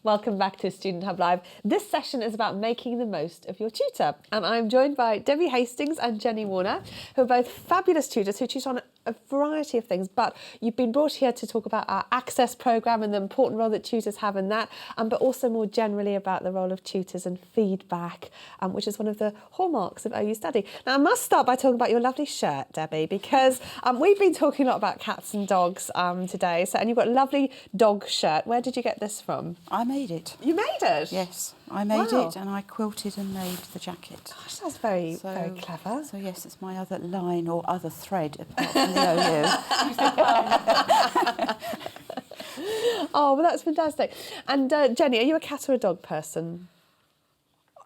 Welcome back to Student Hub Live. This session is about making the most of your tutor. And I'm joined by Debbie Hastings and Jenny Warner, who are both fabulous tutors who tutor on a variety of things. But you've been brought here to talk about our Access programme and the important role that tutors have in that, but also more generally about the role of tutors and feedback, which is one of the hallmarks of OU study. Now, I must start by talking about your lovely shirt, Debbie, because we've been talking a lot about cats and dogs today. And you've got a lovely dog shirt. Where did you get this from? I made it. You made it? Yes, I made it and I quilted and made the jacket. Gosh, that's very clever. So yes, it's my other line or other thread apart from the OU. Oh, well, that's fantastic. And Jenny, are you a cat or a dog person?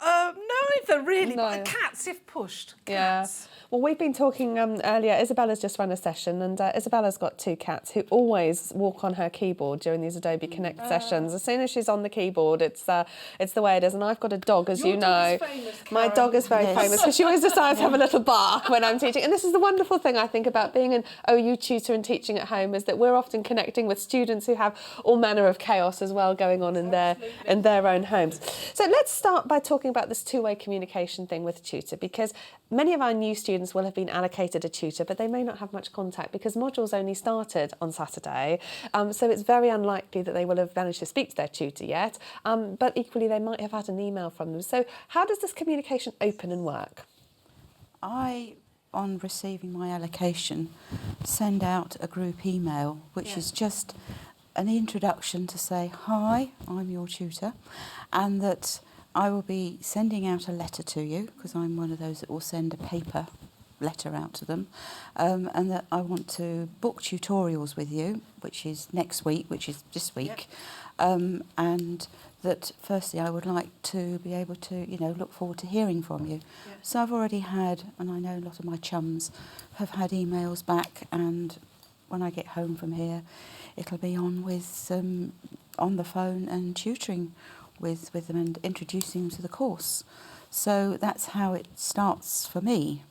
Neither really, No. but cats if pushed. Yeah. Cats. Well, we've been talking earlier. Isabella's just run a session, and Isabella's got two cats who always walk on her keyboard during these Adobe Connect sessions. As soon as she's on the keyboard, it's the way it is. And I've got a dog, as you know. Your dog is famous, My Karen. dog is very famous because she always decides to have a little bark when I'm teaching. And this is the wonderful thing, I think, about being an OU tutor and teaching at home, is that we're often connecting with students who have all manner of chaos as well going on in their own homes. So let's start by talking about this two-way communication thing with tutor, because many of our new students will have been allocated a tutor, but they may not have much contact because modules only started on Saturday. So it's very unlikely that they will have managed to speak to their tutor yet, but equally they might have had an email from them. So how does this communication open and work? I, on receiving my allocation, send out a group email, which is just an introduction to say, hi, I'm your tutor, and that I will be sending out a letter to you, because I'm one of those that will send a paper letter out to them, and that I want to book tutorials with you, which is next week, which is this week, and that firstly I would like to be able to, look forward to hearing from you. Yeah. So I've already had, and I know a lot of my chums have had emails back, and when I get home from here, it'll be on with on the phone and tutoring with them and introducing them to the course. So that's how it starts for me.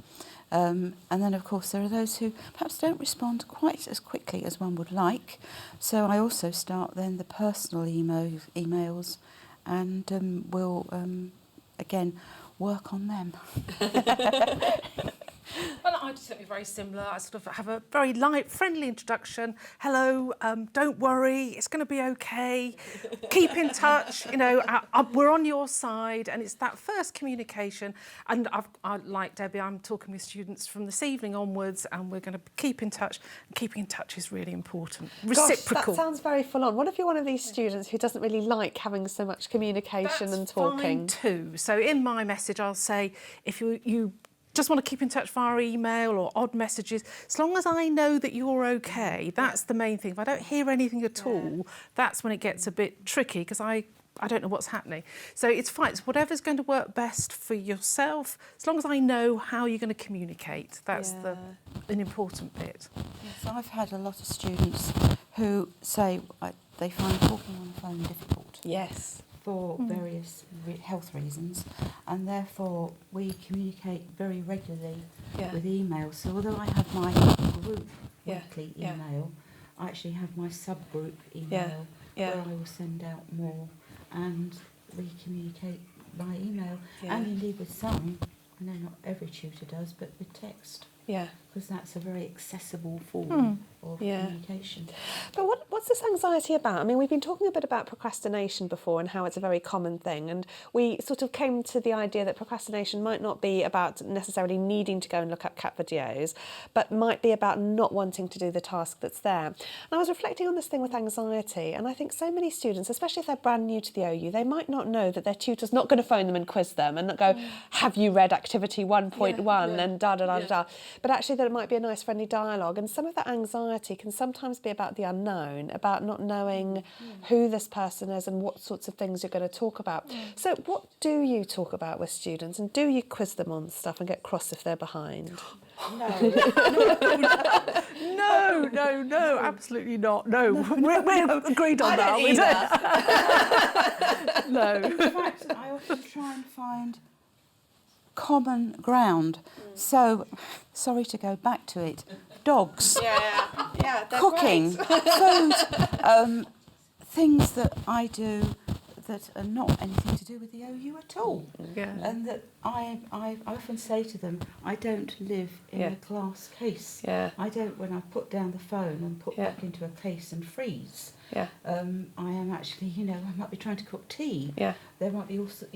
And then, of course, there are those who perhaps don't respond quite as quickly as one would like. So I also start then the personal emails and will, again, work on them. Well, I do something very similar. I sort of have a very light, friendly introduction. Hello, don't worry, it's going to be okay. Keep in touch. We're on your side, and it's that first communication. And I like Debbie, I'm talking with students from this evening onwards, and we're going to keep in touch. And keeping in touch is really important. Reciprocal. Gosh, that sounds very full on. What if you're one of these students who doesn't really like having so much communication and talking? That's fine too. So in my message, I'll say, if you just want to keep in touch via email or odd messages, as long as I know that you're okay, that's the main thing. If I don't hear anything at all, that's when it gets a bit tricky, because I don't know what's happening. So it's fine. It's whatever's going to work best for yourself, as long as I know how you're going to communicate. That's an important bit. Yes, I've had a lot of students who say they find talking on the phone difficult. Yes. For various health reasons, and therefore we communicate very regularly with email. So although I have my group weekly email, I actually have my subgroup email where I will send out more, and we communicate by email. And indeed with some, I know not every tutor does, but with text. Yeah. Because that's a very accessible form of communication. But what's this anxiety about? I mean, we've been talking a bit about procrastination before and how it's a very common thing. And we sort of came to the idea that procrastination might not be about necessarily needing to go and look up cat videos, but might be about not wanting to do the task that's there. And I was reflecting on this thing with anxiety, and I think so many students, especially if they're brand new to the OU, they might not know that their tutor's not going to phone them and quiz them and go, have you read activity 1.1 and da-da-da-da-da. But actually that it might be a nice friendly dialogue, and some of that anxiety can sometimes be about the unknown, about not knowing who this person is and what sorts of things you're going to talk about. So what do you talk about with students, and do you quiz them on stuff and get cross if they're behind? No, absolutely not. No, we're agreed on that. No. In fact, I often try and find common ground. So, sorry to go back to it, dogs, cooking, food, things that I do that are not anything to do with the OU at all. Yeah. And that I often say to them, I don't live in Yeah. a glass case. Yeah. I don't, when I put down the phone and put Yeah. back into a case and freeze. Yeah. I am actually, I might be trying to cook tea. Yeah. There might be also,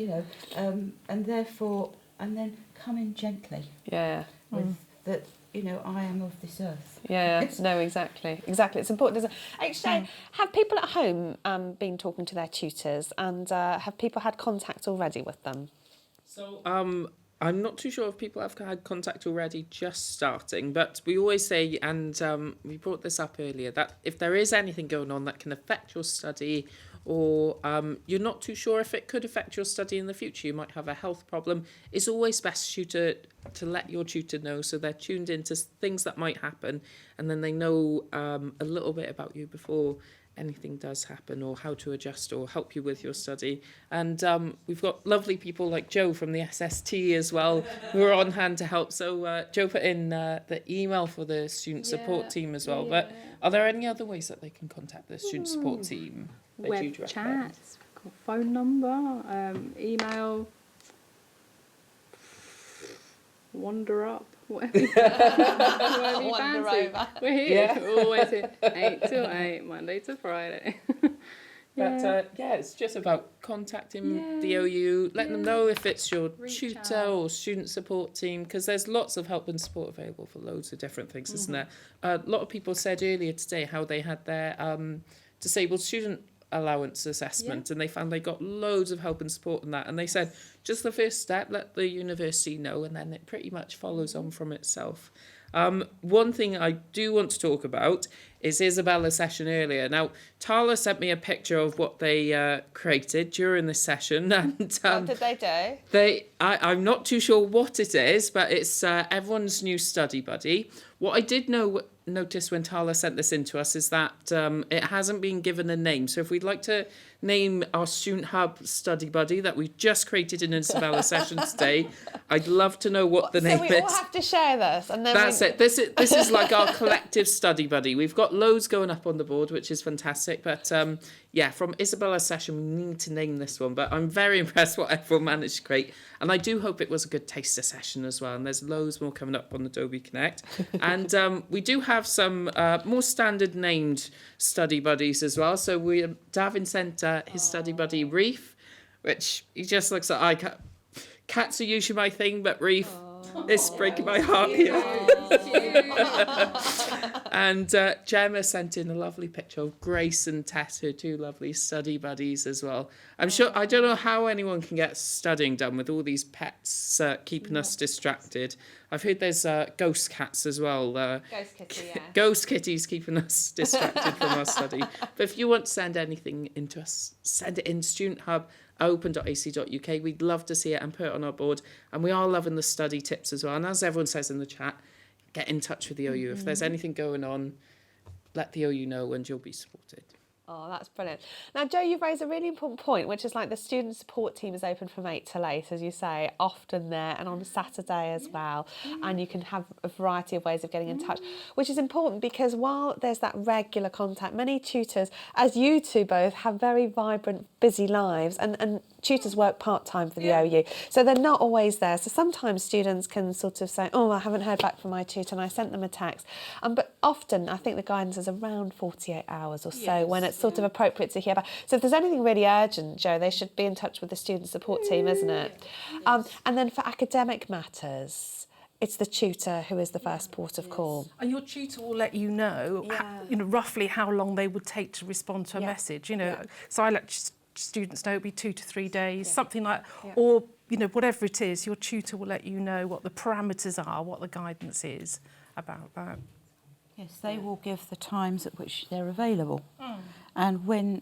and therefore, and then come in gently Yeah. with that, I am of this earth. Yeah, no, exactly. It's important, isn't it? Actually, have people at home been talking to their tutors, and have people had contact already with them? So I'm not too sure if people have had contact already, just starting, but we always say, and we brought this up earlier, that if there is anything going on that can affect your study, or you're not too sure if it could affect your study in the future, you might have a health problem, it's always best to let your tutor know, so they're tuned into things that might happen, and then they know a little bit about you before anything does happen, or how to adjust or help you with your study. And we've got lovely people like Joe from the SST as well, who are on hand to help. So Joe put in the email for the student support team as well. But are there any other ways that they can contact the student support team that Web you'd recommend? chats, phone number, email, wander up, whatever you Wander fancy. over. We're here, we're always here, 8 till 8, Monday to Friday. But it's just about contacting the OU, letting them know if it's your Reach tutor out. or student support team, because there's lots of help and support available for loads of different things, isn't there? A lot of people said earlier today how they had their disabled student allowance assessment, and they found they got loads of help and support in that, and they said just the first step, let the university know, and then it pretty much follows on from itself. One thing I do want to talk about is Isabella's session earlier. Now, Tala sent me a picture of what they created during this session, and What did they do? I'm not too sure what it is, but it's everyone's new study buddy. What I did notice when Tala sent this in to us is that it hasn't been given a name. So if we'd like to name our Student Hub study buddy that we just created in Isabella's session today, I'd love to know what the name So we is. all have to share this, and then That's it. This is like our collective study buddy. We've got loads going up on the board, which is fantastic. But from Isabella's session, we need to name this one. But I'm very impressed what everyone managed to create. And I do hope it was a good taster session as well. And there's loads more coming up on Adobe Connect. And we do have some more standard named study buddies as well. So Davin sent his study buddy Reef, which he just looks like cats are usually my thing, but Reef, it's breaking my heart here. And Gemma sent in a lovely picture of Grace and Tess, her two lovely study buddies as well. I'm sure, I don't know how anyone can get studying done with all these pets keeping us distracted. I've heard there's ghost cats as well. Ghost kitty, yeah. Ghost kitties keeping us distracted from our study. But if you want to send anything into us, send it in studenthub@open.ac.uk. We'd love to see it and put it on our board. And we are loving the study tips as well. And as everyone says in the chat, get in touch with the OU. If there's anything going on, let the OU know and you'll be supported. Oh, that's brilliant. Now, Joe, you've raised a really important point, which is like the student support team is open from 8 till 8, as you say, often there, and on Saturday as well. And you can have a variety of ways of getting in touch, which is important because while there's that regular contact, many tutors, as you two both, have very vibrant, busy lives, and tutors work part-time for the OU. So they're not always there. So sometimes students can sort of say, oh, I haven't heard back from my tutor and I sent them a text. But often I think the guidance is around 48 hours or so when it's sort of appropriate to hear back. So if there's anything really urgent, Joe, they should be in touch with the student support team, isn't it? And then for academic matters, it's the tutor who is the first port of call. And your tutor will let you know, roughly how long they would take to respond to a message. So I let students know it'll be 2 to 3 days, something like, or whatever it is. Your tutor will let you know what the parameters are, what the guidance is about that. Yes, they will give the times at which they're available and when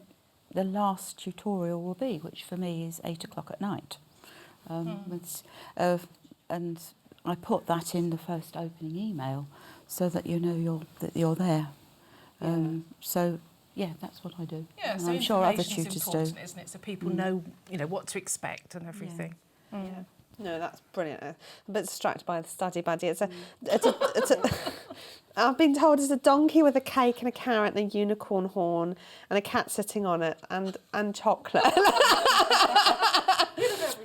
the last tutorial will be, which for me is 8 o'clock at night. And I put that in the first opening email so that you know you're there. So that's what I do. Yeah, and so I'm sure other information's tutors important, do. isn't it? So people know, what to expect and everything. No, that's brilliant. I'm a bit distracted by the study buddy. It's a I've been told it's a donkey with a cake and a carrot and a unicorn horn and a cat sitting on it and chocolate.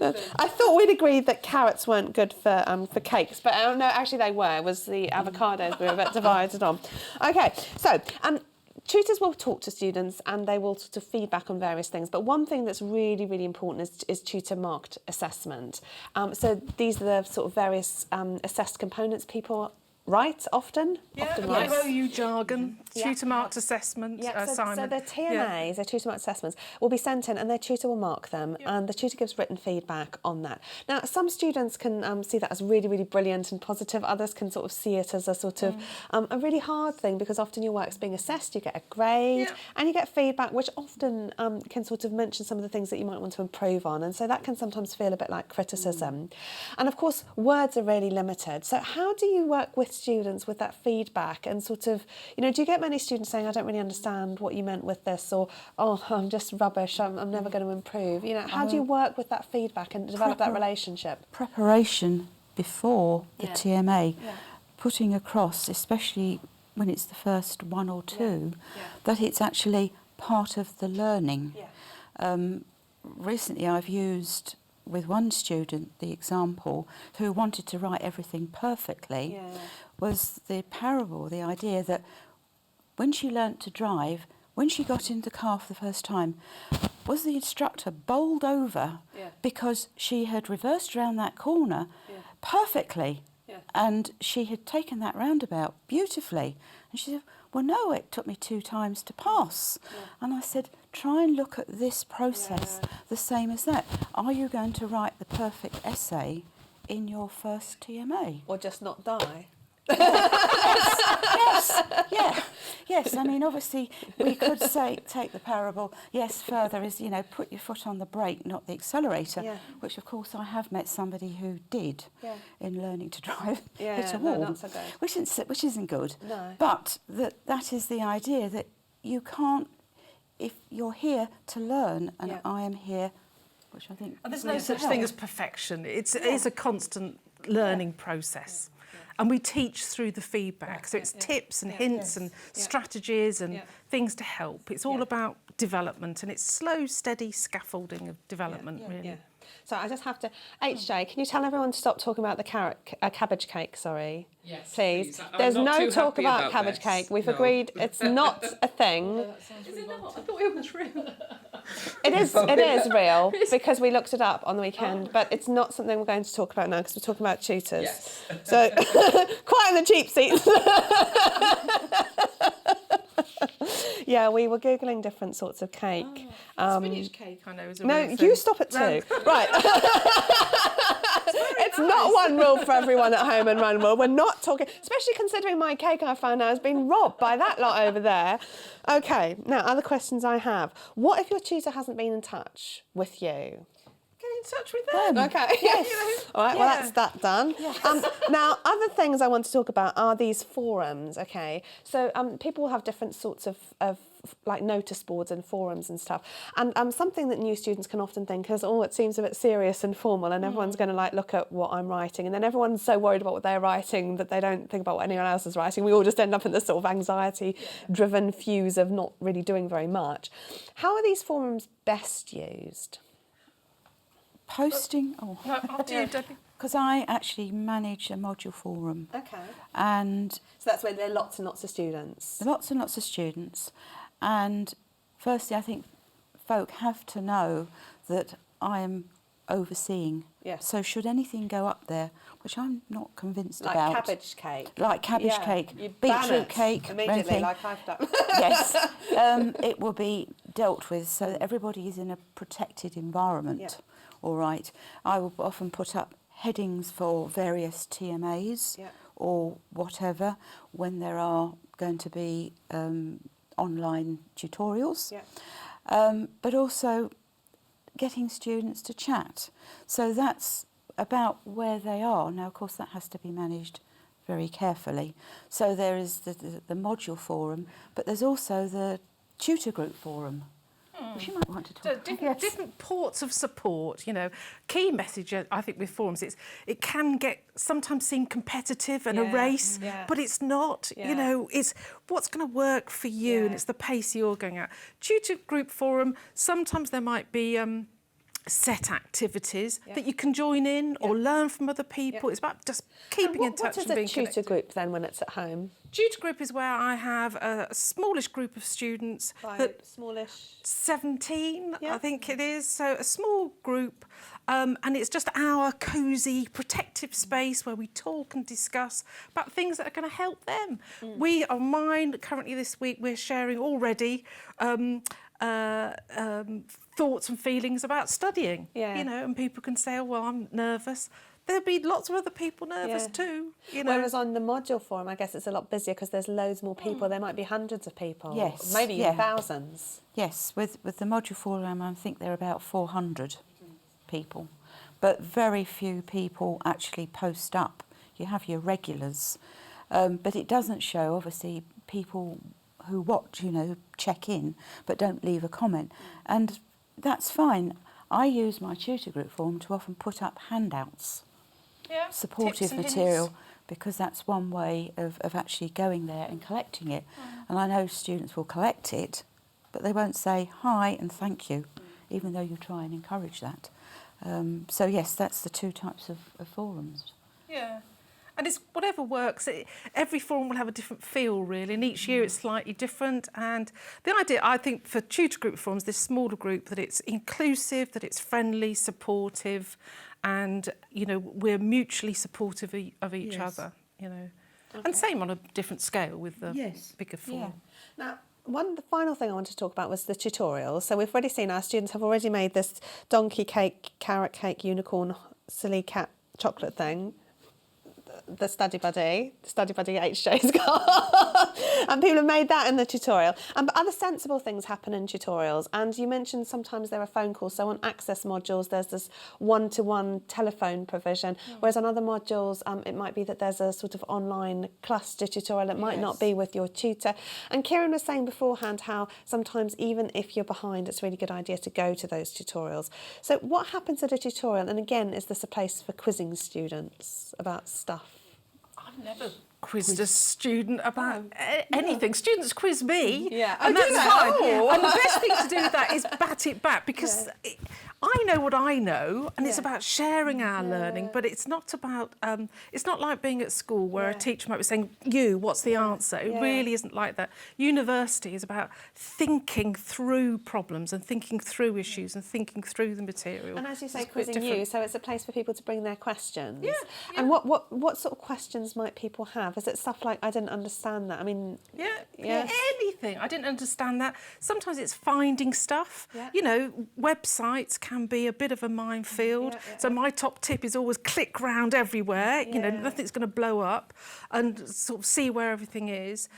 I thought we'd agreed that carrots weren't good for cakes, but no, actually they were. It was the avocados we were a bit divided on. Okay, so tutors will talk to students and they will sort of feedback on various things, but one thing that's really, really important is tutor marked assessment. So these are the sort of various assessed components people write often. Often write. MOU jargon, tutor marked assessment, So the TMAs, the tutor marked assessments, will be sent in and their tutor will mark them and the tutor gives written feedback on that. Now, some students can see that as really, really brilliant and positive. Others can sort of see it as a sort of a really hard thing because often your work's being assessed, you get a grade and you get feedback which often can sort of mention some of the things that you might want to improve on, and so that can sometimes feel a bit like criticism. And of course, words are really limited. So how do you work with students with that feedback and sort of, you know, do you get many students saying, I don't really understand what you meant with this, or, oh, I'm just rubbish, I'm never going to improve? You know, how do you work with that feedback and develop that relationship? Preparation before the TMA, putting across, especially when it's the first one or two, that it's actually part of the learning. Recently I've used with one student the example who wanted to write everything perfectly was the parable, the idea that when she learnt to drive, when she got in the car for the first time, was the instructor bowled over because she had reversed around that corner perfectly and she had taken that roundabout beautifully. And she said, well, no, it took me 2 times to pass. And I said, try and look at this process the same as that. Are you going to write the perfect essay in your first TMA? Or just not die? Yes. I mean, obviously, we could say, take the parable, further is, you know, put your foot on the brake, not the accelerator, which, of course, I have met somebody who did in learning to drive, hit a wall, not so good. which isn't good. No. But that is the idea that you can't, if you're here to learn, and I am here, which I think... And there's no such thing as perfection. It is a constant learning process. And we teach through the feedback. So it's tips and hints and strategies and things to help. It's all about development, and it's slow, steady scaffolding of development, really. So I just have to... HJ, can you tell everyone to stop talking about the cabbage cake, sorry? Yes, please. I'm There's not no too talk happy about cabbage this. cake. We've No. agreed it's not a thing. Is it not? I thought it was real. It is real because we looked it up on the weekend, but it's not something we're going to talk about now because we're talking about tutors. Yes. So, quite in the cheap seats. We were Googling different sorts of cake. Spinach cake, I know, is a No, real thing. you stop at 2. Right. It's not one rule for everyone at home and one rule. We're not talking, especially considering my cake I found now has been robbed by that lot over there. Okay, now other questions I have. What if your tutor hasn't been in touch with you? Get in touch with them. Okay, yes. All right, well, that's that done. Now, other things I want to talk about are these forums, okay? So people will have different sorts of like notice boards and forums and stuff. And something that new students can often think is, oh, it seems a bit serious and formal and everyone's going to like look at what I'm writing. And then everyone's so worried about what they're writing that they don't think about what anyone else is writing. We all just end up in this sort of anxiety-driven fuse of not really doing very much. How are these forums best used? Posting... After you, Debbie. Because I actually manage a module forum. Okay. And... So that's where there are lots and lots of students. Lots and lots of students. And firstly, I think folk have to know that I am overseeing. Yes. So should anything go up there, which I'm not convinced Like about. cabbage cake. Like cabbage cake, You ban beetroot it cake, immediately, anything. like I've done. Yes, it will be dealt with so that everybody is in a protected environment. All right. I will often put up headings for various TMAs or whatever when there are going to be online tutorials, but also getting students to chat. So that's about where they are. Now, of course, that has to be managed very carefully. So there is the module forum, but there's also the tutor group forum. She might want to So talk. different ports of support, you know. Key message, I think, with forums, it can get sometimes seem competitive and a race, but it's not. You know, it's what's going to work for you, and it's the pace you're going at. Tutor group forum, sometimes there might be set activities that you can join in or learn from other people. It's about just keeping in touch and being What is a tutor connected. group then when it's at home? Tutor group is where I have a smallish group of students. Smallish. 17, I think it is. So a small group, and it's just our cosy, protective space where we talk and discuss about things that are going to help them. We are mine currently this week. We're sharing already thoughts and feelings about studying. You know, and people can say, "Oh, well, I'm nervous." There'll be lots of other people nervous too. You know. Whereas on the module forum, I guess it's a lot busier because there's loads more people. There might be hundreds of people. Yes, Maybe even thousands. Yes, with the module forum, I think there are about 400 people, but very few people actually post up. You have your regulars, but it doesn't show, obviously, people who watch, you know, check in, but don't leave a comment. And that's fine. I use my tutor group forum to often put up handouts, supportive material, because that's one way of actually going there and collecting it. And I know students will collect it, but they won't say hi and thank you, even though you try and encourage that. So yes, that's the two types of forums. Yeah. And it's whatever works. Every forum will have a different feel, really, and each year it's slightly different. And the idea, I think, for tutor group forums, this smaller group, that it's inclusive, that it's friendly, supportive, and, you know, we're mutually supportive of each other, you know. And same on a different scale with the bigger forum. Now, the final thing I wanted to talk about was the tutorials. So we've already seen our students have already made this donkey cake, carrot cake, unicorn, silly cat chocolate thing. The study buddy HJ's got. And people have made that in the tutorial. But other sensible things happen in tutorials. And you mentioned sometimes there are phone calls. So on access modules, there's this one-to-one telephone provision. Whereas on other modules, it might be that there's a sort of online cluster tutorial. It might not be with your tutor. And Kieran was saying beforehand how sometimes even if you're behind, it's a really good idea to go to those tutorials. So what happens at a tutorial? And again, is this a place for quizzing students about stuff? I've never quizzed a student about anything. Students quiz me, do and that's that. fine. And the best thing to do with that is bat it back, because I know what I know, and it's about sharing our learning, but it's not about, it's not like being at school where a teacher might be saying, you, what's the answer? It really isn't like that. University is about thinking through problems and thinking through issues and thinking through the material. And as you say, It's quite quizzing you, different. so it's a place for people to bring their questions. Yeah. And what sort of questions might people have? Is it stuff like, I didn't understand that? I mean... Anything. I didn't understand that. Sometimes it's finding stuff. You know, websites can be a bit of a minefield. So my top tip is always click round everywhere. You know, nothing's going to blow up, and sort of see where everything is.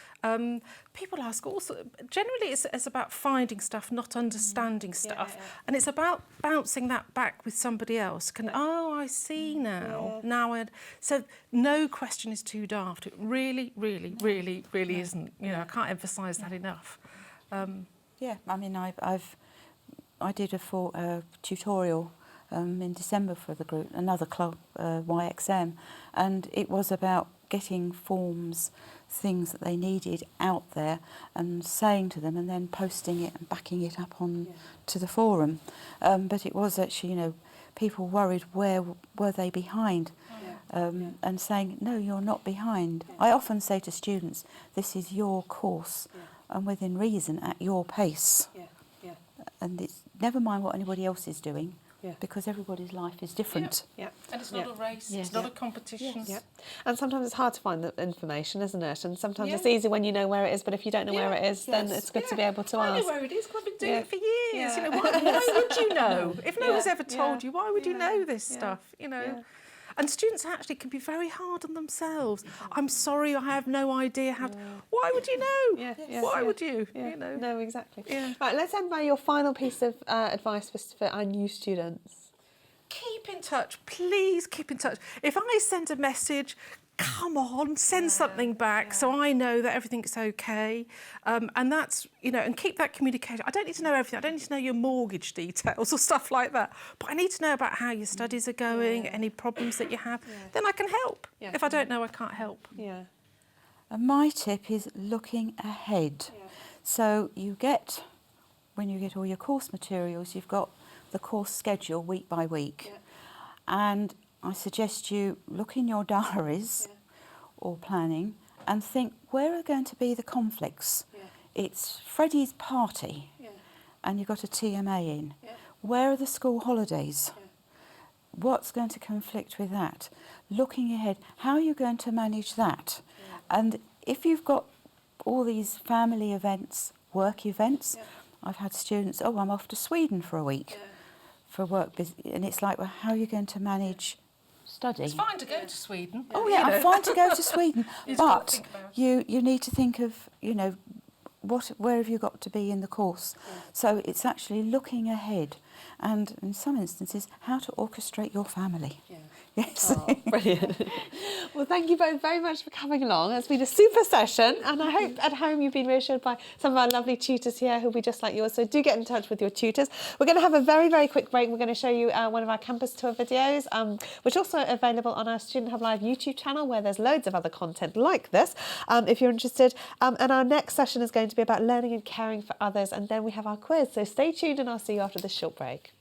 People ask also, generally it's about finding stuff, not understanding stuff. And it's about bouncing that back with somebody else. Oh, I see now. So no question is too daft. It really, really, really, really isn't. You know, I can't emphasise that enough. I mean, I did a tutorial in December for the group, another club, YXM, and it was about getting forms, things that they needed out there, and saying to them, and then posting it and backing it up on to the forum. But it was actually, you know, people worried where were they behind, and saying, no, you're not behind. I often say to students, this is your course, and within reason, at your pace. And it's never mind what anybody else is doing, because everybody's life is different. And it's not a race, it's not a competition. And sometimes it's hard to find the information, isn't it? And sometimes it's easy when you know where it is, but if you don't know where it is, then it's good to be able to ask. I know where it is, 'cause I've been doing it for years. You know, why would you know? If no one's ever told you, why would you know this stuff? You know. And students actually can be very hard on themselves. I'm sorry, I have no idea how to... Why would you know? Why would you? You know? No, exactly. Right, let's end by your final piece of advice for our new students. Keep in touch. Please keep in touch. If I send a message, come on, send something back so I know that everything's okay. And that's, and keep that communication. I don't need to know everything. I don't need to know your mortgage details or stuff like that. But I need to know about how your studies are going, any problems that you have. Then I can help. If I don't know, I can't help. Yeah. And my tip is looking ahead. So when you get all your course materials, you've got the course schedule week by week. And I suggest you look in your diaries or planning and think, where are going to be the conflicts? It's Freddie's party and you've got a TMA in. Where are the school holidays? What's going to conflict with that? Looking ahead, how are you going to manage that? And if you've got all these family events, work events, I've had students, I'm off to Sweden for a week for work, and it's like, well, how are you going to manage study? It's fine to go to Sweden. Oh yeah, I'm fine to go to Sweden, but you need to think of, where have you got to be in the course? So it's actually looking ahead, and in some instances, how to orchestrate your family. Yes. Oh, brilliant. Well, thank you both very much for coming along. It's been a super session, and I hope at home you've been reassured by some of our lovely tutors here who'll be just like yours. So do get in touch with your tutors. We're going to have a very, very quick break. We're going to show you one of our campus tour videos, which is also available on our Student Hub Live YouTube channel, where there's loads of other content like this, if you're interested. And our next session is going to be about learning and caring for others, and then we have our quiz. So stay tuned, and I'll see you after this short break.